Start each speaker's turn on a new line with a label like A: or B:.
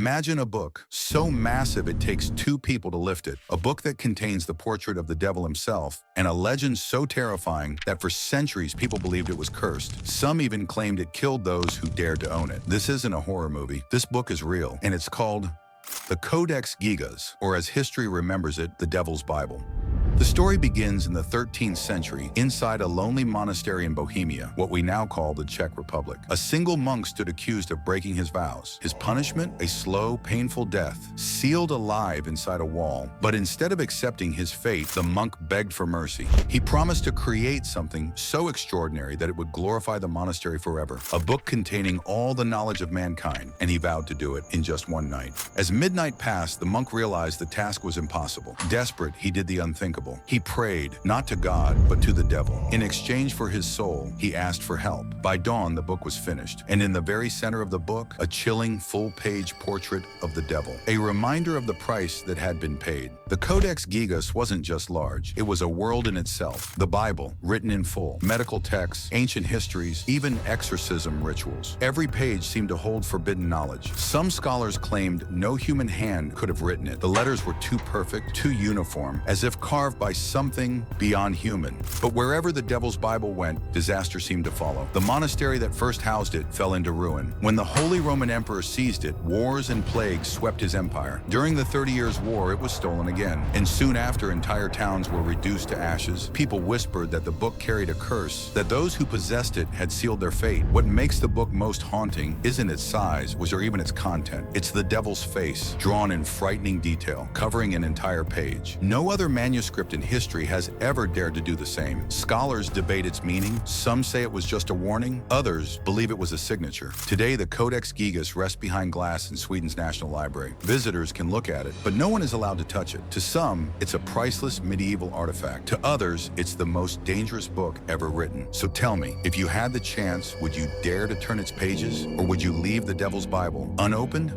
A: Imagine a book so massive it takes two people to lift it, a book that contains the portrait of the devil himself, and a legend so terrifying that for centuries people believed it was cursed. Some even claimed it killed those who dared to own it. This isn't a horror movie. This book is real, and it's called the Codex Gigas, or as history remembers it, the Devil's Bible. The story begins in the 13th century inside a lonely monastery in Bohemia, what we now call the Czech Republic. A single monk stood accused of breaking his vows. His punishment, a slow, painful death, sealed alive inside a wall. But instead of accepting his fate, the monk begged for mercy. He promised to create something so extraordinary that it would glorify the monastery forever, a book containing all the knowledge of mankind, and he vowed to do it in just one night. As midnight passed, the monk realized the task was impossible. Desperate, he did the unthinkable. He prayed, not to God, but to the devil. In exchange for his soul, he asked for help. By dawn, the book was finished, and in the very center of the book, a chilling, full-page portrait of the devil, a reminder of the price that had been paid. The Codex Gigas wasn't just large, it was a world in itself. The Bible, written in full, medical texts, ancient histories, even exorcism rituals. Every page seemed to hold forbidden knowledge. Some scholars claimed no human hand could have written it. The letters were too perfect, too uniform, as if carved by something beyond human. But wherever the Devil's Bible went, disaster seemed to follow. The monastery that first housed it fell into ruin. When the Holy Roman Emperor seized it, wars and plagues swept his empire. During the 30 Years' War, it was stolen again. And soon after, entire towns were reduced to ashes. People whispered that the book carried a curse, that those who possessed it had sealed their fate. What makes the book most haunting isn't its size, or even its content. It's the devil's face, drawn in frightening detail, covering an entire page. No other manuscript in history has ever dared to do the same. Scholars debate its meaning. Some say it was just a warning. Others believe it was a signature. Today, the Codex Gigas rests behind glass in Sweden's National Library. Visitors can look at it, but no one is allowed to touch it. To some, it's a priceless medieval artifact. To others, it's the most dangerous book ever written. So tell me, if you had the chance, would you dare to turn its pages, or would you leave the Devil's Bible unopened?